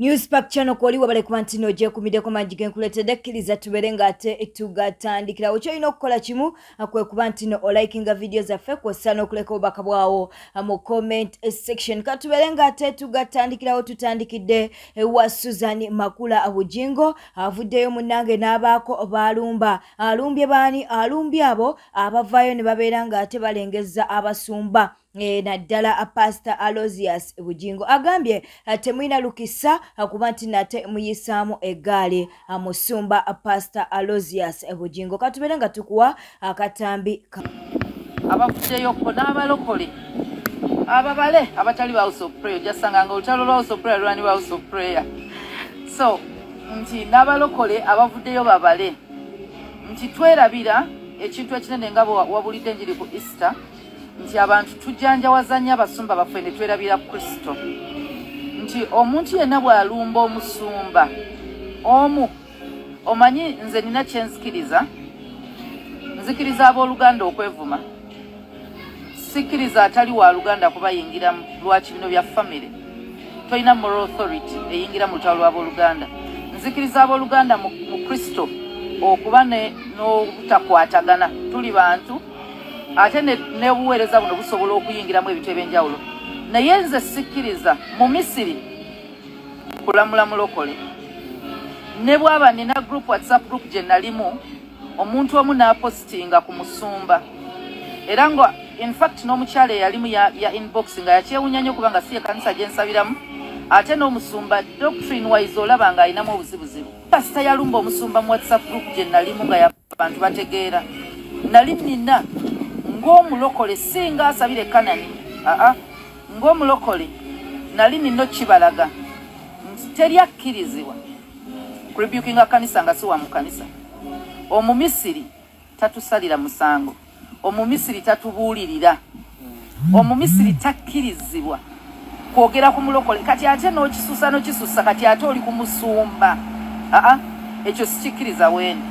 Newspack channel kwoli wabale kwantino je kumideko manjige nkuletede kiliza tuberenga ate tugatandikira ocho ino kukola chimu akwe kubantino o likinga videos afe kwa sana okuleka obaka bwawo mu comment section katuberenga ate tugatandikira o tutandikide wa Susan Makula Abujingo avuddeyo munange nabako balumba alumbye bani alumbye abo abavayo ne baberanga ate balengeza abasumba naddala Pastor Aloysius Bujingo agambye temwina lukisa akubanti nate muyisaamu egaali amusumba Pastor Aloysius Bujingo katuberenga tukuwa akatambi abafuddeyo ko n'abalokole ababale abatali ba house of prayer jasanga nga olutalo lwa house of prayer lwani ba house of prayer so nti n'abalokole abavuddeyo babale nti twerabira ekintu ekinene nga wabulidde njiri ku Easter nti abantu tujanja wazanya abasumba baffe ne twerabira Kristo nti omuntu yenna bw'alumba omusumba omu omanyi nze nina kyenzikiriza nzikiriza abooluganda okwevuma sikiriza atali wa luganda kubayingiramu lwaki bino bya family toyina moral authority eyingira mu lutalo lw'abooluganda nzikiriza abooluganda mu Kristo okuba n'obutakwatagana tuli bantu ate ne buweereza buno busobola okuyingiramu ebintu ebyenjawulo naye nze sikkiriza mu Misiri kulamula mulokole ne bwaba nina group WhatsApp group gye nalimu omuntu omu n'apostinga ku musumba era nga in fact n'omukyala eyalimu ya inbox nga yakyewunya nnyo kubanga si ekanisa gye nsabiramu ate n'omusumba doctrine wise olaba nga alinamu obuzibuzibu pasita yalumba omusumba mu WhatsApp group gye nalimu nga abantu bategeera nali nina ng'omulokole singa asabire Kanani ng'omulokole nali nino kibalaga teri akkirizibwa kurebukinga kanisa nga si wa mu kanisa omumisiri tatusalira musango omumisiri tatubuulirira omumisiri takkirizibwa kwogera ku mulokole kati ate n'okisusa kati ate oli ku musumba ekyo sikikkiriza wendi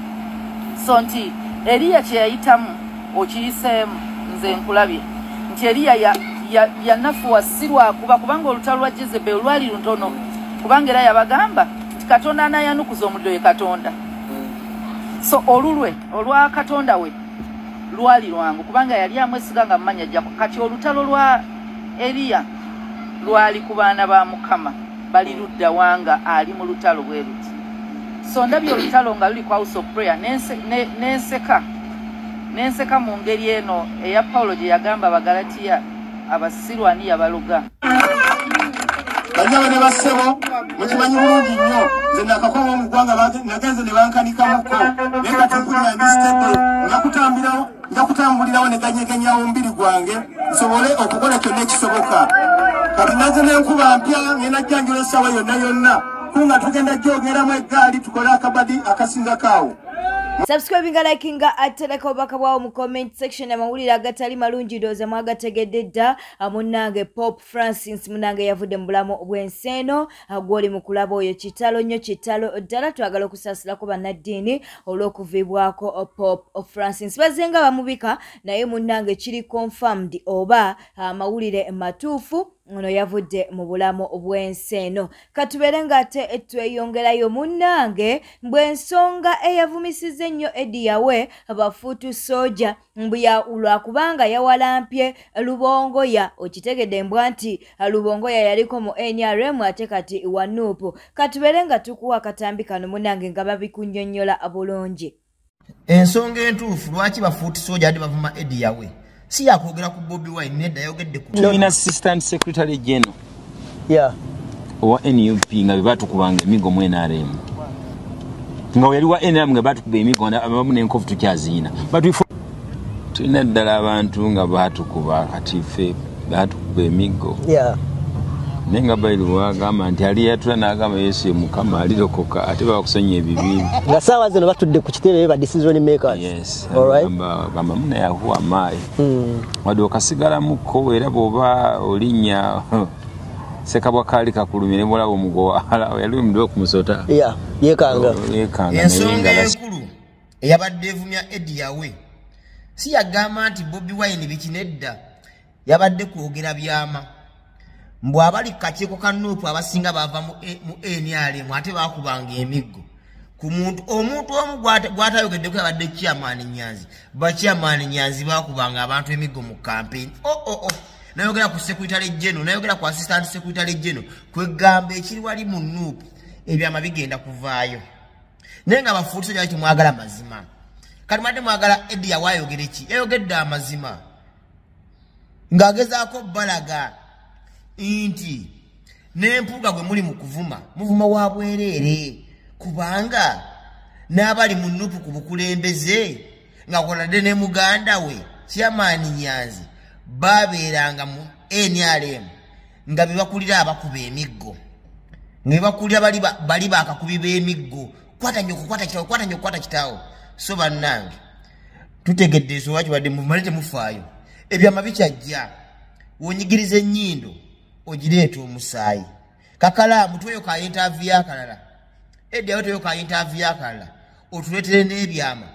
so nti Eriya kye yayitamu okiyiseemu nze nkulabye nti Eriya yanafuwa sirwakuba kubanga olutalo lwa Jezebeli lwali lutono kubanga era yabagamba Katonda anayanukuza omuddo ye Katonda so olwa Katonda we lwali lwangu kubanga yali amwesiga nga mmanya ajja kati olutalo lwa Eriya lwali ku baana ba Mukama bali ludda wanga ali mu lutalo bwe luti so ndabye olutalo nga luli ku house of prayer nenseka mu ngeri eno eya Paulo gye yagamba Abagalatiya abasirwani yabaluga banyaba ne basebo mukimanyi bulungi nnyo nze nakakoma mu ggwanga nagenze ne bankanikamuko naye kati mpulira ndisitedde nakutambulirawo ne ganyeganyawo omubiri gwange nsobole okukola kyonna ekisoboka kati naze n'enkuba mpya ngenajjanjula essaawa yonna kunga tugenda gyogeramu eggaali tukole akabadi akasinga kaawo. Subscribing and liking ateleka obaka bwawo mu comment section amawulire agatali malungi doza mwagategedde dda munange Pope Francis munange yavudde mu bulamu bw'enseno agwoli mu kulaba oyo kitalo nnyo kitalo ddala twagala okusaasirako bannaddiini olw'okuvibwako Pope Francis bazenga bamubika naye munange kiri confirmed oba amawulire matuufu ono yavudde mu bulamu bw'enseno katuberenga ate tweyongerayo munange bw'ensonga eyavumisiza ennyo Ediyawe bafuutu soja mbuya lwakubanga yawalampye Lubongoya okitegedde mbwa nti Lubongoya yaliko mu NRM ate kati wa NUP katuberenga tukuwa akatambi kano munange nga babikunnyonnyola bulungi ensonga entuufu lwaki bafuutu soja ate bavuma Ediyawe si yakwogera ku Bobi Wine nedda yogedde ku Joint Assistant Secretary General owa NUP nga bebatukubanga emigo mu NRM nga yali wa NRM nga batukuba emigo abamu n'enkofu tukyaziina tulina ddala abantu nga batukuba kati ffe batukuba emigo naye nga Bayiro agamba nti ali yatula n'agamba Yesu ye Mukama alirokoka ate bakusonya ebibi nga saawa zino batudde ku kitebe ba decision makers. Yes, gamba muna yahuwa maayi wadde okasigalamuko era bw'oba olinnya Sekabwa kali kakulumire mulabo mugowala yali omudo okumusota yekanga ensonga enkulu eyabadde evumya Ediyawe si yagamba nti Bobi Wine bikinedda yabadde kwogera byama Mbu abali kakiiko ka Nuupu abasinga bava mu NRM ate bakubanga emiggo. Ku muntu omuntu omu gwatayogeddeko yabadde chairman Nyanzi. Ba chairman Nyanzi bakubanga abantu emiggo mu campaign. Nayogera ku secretary general, nayogera ku assistant secretary general. Kwegamba ekiri wali mu Nuupu ebyama bigenda kuvaayo. Nenga bafuutise gyali mwagala mazima. Kati mwadde mwagala Eddie yawayogera ki? Yayogedde amazima. Ngagezaako balaga inti n'empuga gwe muli mu kuvuma muvuma wa bwereere kubanga n'abali mu Nuupu ku bukulembeze nga koladde ne muganda we chairman Nyanzi babeeranga mu NRM nga bebakulira abakuba emiggo ngebakulira bali bakakubi b'emiggo kwata nyo kwata kitaawo so bannange tutegedde eso waki wadde mumalete mufaayo ebyama bikyajja wonyigiriza ennyindo ogireeta omusaayi kakalaamu tweyo ka interview akalala Eddie ayo tweyo ka interview akalala otuleetere n'ebyama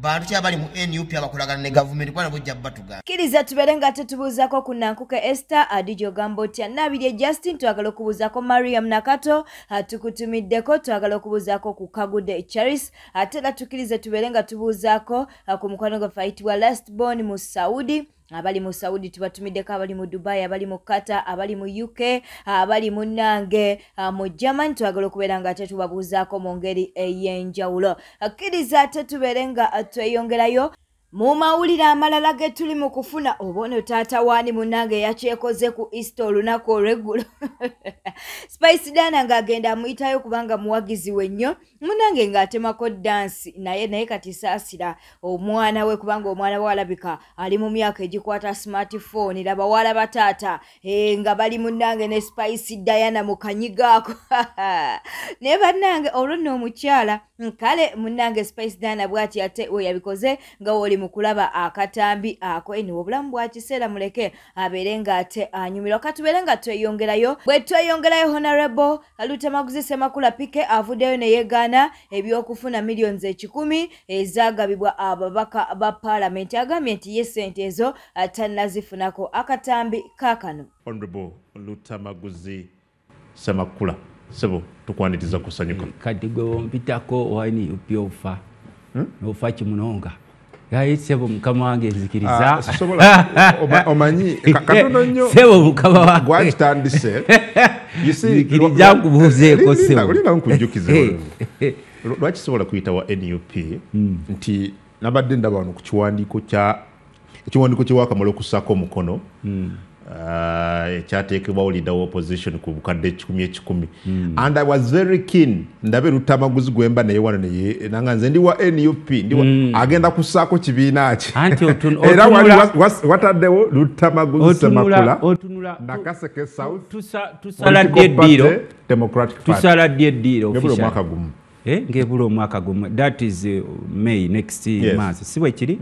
bantu kyabali mu NUP abakolagana ne government kwana bojja batuga kiriza tuberenga tetubuuzako ku Nankuke Esther Adijo Gambotya Nabirye Justin twagala okubuuzako Mariam Nakato tukutumiddeko twagala okubuuzako ku Kagude Charis ate la tukiriza tuberenga tubuuzako ku mukwano gwa fight wa last born mu Saudi abali mu Saudi tubatumiddeko abali mu Dubai abali mu Qatar abali mu UK abali mu nange mu German twagala okubeera nga tetubabuuzaako mu ngeri ey'enjawulo akkiriza tetubeerenga tweyongerayo mu mawulire amalala ge tuli mu kufuna obono taata waani munange yakyekoze ku Easter olunaku olw'eggulo Spice Dana ng'agenda amuyitayo kubanga muwagizi we nnyo munange ng'atemako dansi naye kati saasira omwana we kubanga omwana we alabika ali mu myaka egikwata smartphone laba walaba taata nga bali munange ne Spice Diana mu kanyigaako naye bannange olwo nno omukyala kale munange Spice Dana bw'ati ate we yabikoze nga woli mukulaba akatambi ako eno obulamu bwa kiseera muleke abeere ng'ate anyumirwa katubeere nga tweyongerayo bwe tweyongerayo Honorable Lutamaguzi Semakula Pike avuddeyo ne yeegaana ebyokufuna millions 10 ezaagabibwa ababaka ba Parliament agambye nti ye ssente ezo tannazifunako akatambi kaakano. Honorable Lutamaguzi Semakula sebo tukwaniriza kusanyuka kati gwe wompitako wani upyofa ofa kimunonga yayi sebo mukama wange nzikiriza omanyi katono nnyo sebo mukama wange gwakitandise nzikiriza kubuuzeeko sebo olina nkunjukiza lwaki sobola kuyita wa NUP nti nabadde ndaba wano ku kiwandiiko kyewakamala okussaako omukono ekyateekebwawo leader opposition ku bukadde 10 and I was very keen ndabe Lutamaguzi gwemba naye wano naye nanga nze ndi wa NUP agenda kussaako kibiina ki era wataddewo Lutamaguzi Semakula Nakaseke South tusaladde eddiro Democratic Party tusaladde eddiro official mwaka gumu ngebula omwaka gumu that is May next month siwe kiri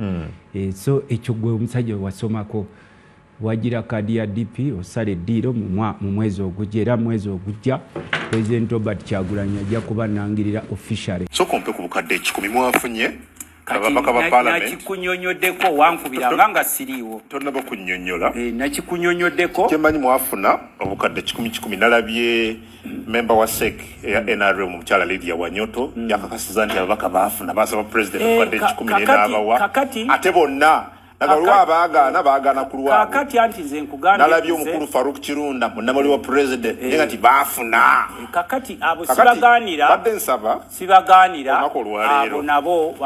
so ekyo gwe omusajja wasomako wagira kadi ya DP osale diro mu mwezi ogujja era mwezi ogujja President Robert Kyagulanyi ajja kuba nangirira officially so kompe ku bukadde 10 mwafunye ababaka ba Parliament nakikunyonyoddeko wankubiranga nga siriiwo tonnaba kunnyonnyola nakikunyonyoddeko kyemanyi mwafuna obukadde 10 nalabye member wa SEC ya NRM mukyala Lydia Wanyoto yakakasiza nti ababaka baafuna basaba President obukadde 10 n'abawa ate bonna Nabagana kulwa kakati anti nze nkugambye nalabye omukulu Faruk Kirunda munamali wa president nenga ti bafuna kakati abo sibaganira badde nsaba sibaganira abo nabo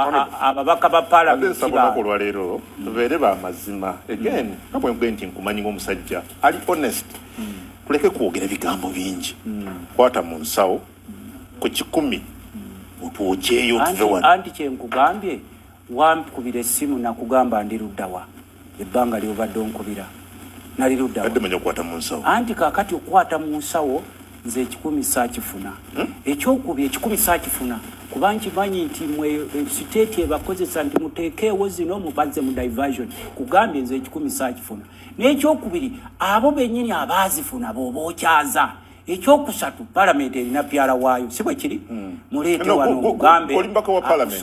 ababaka ba Parliament sibaganira lero tubeere ba mazima again kabwe nkwenti nkumanyi ng'omusajja ali honest kuleke kwogera bigambo bingi kwata mu nsawo ku 10 otuojeyo tuvewa anti kyenkugambye wampukubira essimu nakugamba ndi luddawa ebbanga lyobadde onkubira nali luddawa adde manya okwata mu nsawo anti kakati okwata mu nsawo nze 10 saakifuna ekyokubye 10 saakifuna kuba nkimanyi nti mwe siteeti ebakozesa nti muteekeewo zino mubazze mu diversion kugambye nze 10 saakifuna n'ekyokubiri abo bennyini abaazifuna booba okyaza ekyokusatu Parliament erina pyala waayo si bwe kiri muleete wano mugambe olimbaka wa Parliament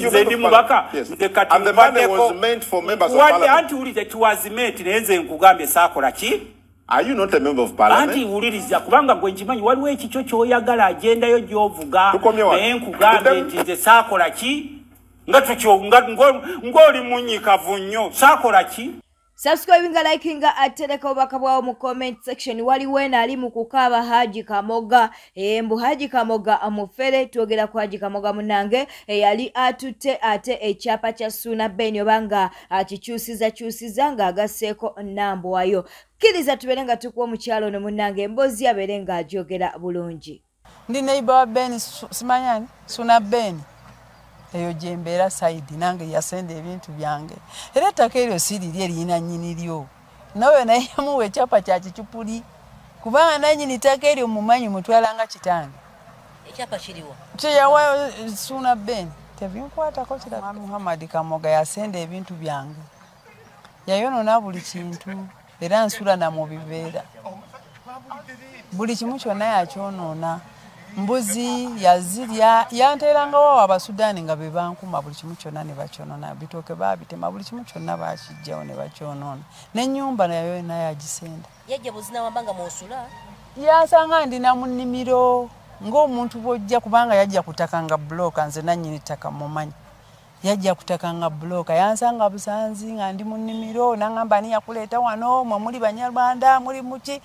nze ndi mubaka nze kati and the money was meant for members of Parliament anti ulize tuwazimenti naye nze nkugambye saakola ki Are you not a member of parliament? Anti uliriza kubanga gwe nkimanyi waliwo ekikyo kyoyagala agenda yo gyovuga naye nkugambye nti nze saakola ki nga ng'oli munyikavu nnyo saakola ki. Subscribing, liking, atereka obubaka bwawo mu comment section. Waliwo eno ali mu kukaaba Haji Kamoga. Mbu Haji Kamoga amufere twogera ku Haji Kamoga munange yali atutte ate ekyapa kya Suna Ben obanga akikyusiza nga agasseeko nnambo wayo. Kkiriza tubeere nga tukuwa omukyalo ono munange emboozi abeere nga agyogera bulungi. Ndi neighbor wa Ben simanyani Suna Ben. Eyo jembera side nange yasende ebintu byange era ettaka eryo siriri erina nnyini lyo nawe naye yamuwa ekyapa kya kicupuli kubanga nannyini ttaka eryo mumanyi mutwalanga kitange ekyapa kiriwa kyeyawa Suna Ben tebinkwatako kira Muhammad Kamoga yasende ebintu byange yayonona buli kintu era nsula na mu bibeera buli kimu kyonna yakyonoona mbuzi yazirya yanteranga wawo Abasudani nga be bankuma buli kimu kyonna ne bakyonona bitooke babitema buli kimu kyonna bakijjawo ne bakyonoona n'ennyumba nayo naye agisenda yajja buzina wambanga musula yansanga ndina mu nnimiro ng'omuntu bw'ojja kubanga yajja kutakanga buloka nze nannyini ttaka mumanyi yajja kutakanga buloka yansanga Busanzi nga ndi mu nnimiro n'angamba ani yakuleeta wano mwe muli Banyarwanda muli muki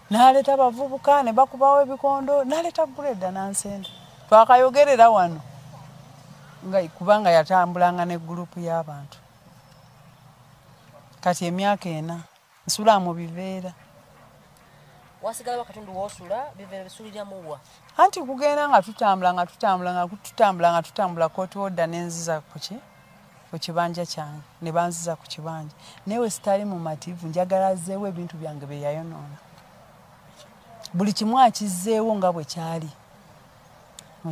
naleta bavubuka ne bakubawo ebikondo naleta greda nansenda twakayogerera wano nga kubanga yatambulanga ne group y'abantu kati emyaka ena nsula mu biveera wasigala bakatundu wosula biveera bisulira muwa anti kugenda nga tutambula court order nenziza ku kibanja kyange ne banziza ku kibanja newe sitali mu mativu njagala zeewo ebintu byange bye yayonoona buli kimu akizzeewo nga bwe kyali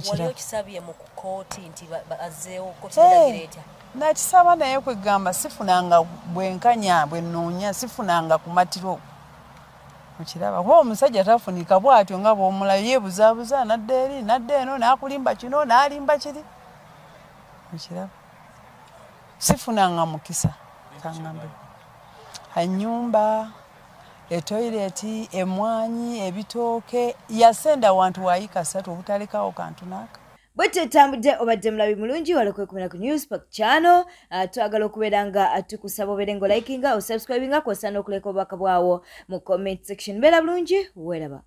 waliwo kisabye mu kooti nti azzeewo kooti ndagireta nakisaba naye kwegamba sifunanga bwenkanya bwenoonya sifunanga kumatiro mukiraba kuba omusajja tafunika bw'atyo nga bw'omulayo yeebuzaabuza nadda eri nadda eno n'akulimba kino n'alimba kiri mukiraba sifunanga mukisa kangambe ennyumba etoileti emwanyi ebitooke yasenda wantu waayika 3 obutalekawo kantu naaka bwete tambudde obadde mulabi mulungi walokwekubira ku Newspark channel twagala okubeera nga tukusaba obeere nga likinga o subscribinga kwosa n'okuleka obubaka bwawo mu comment section beera bulungi weeraba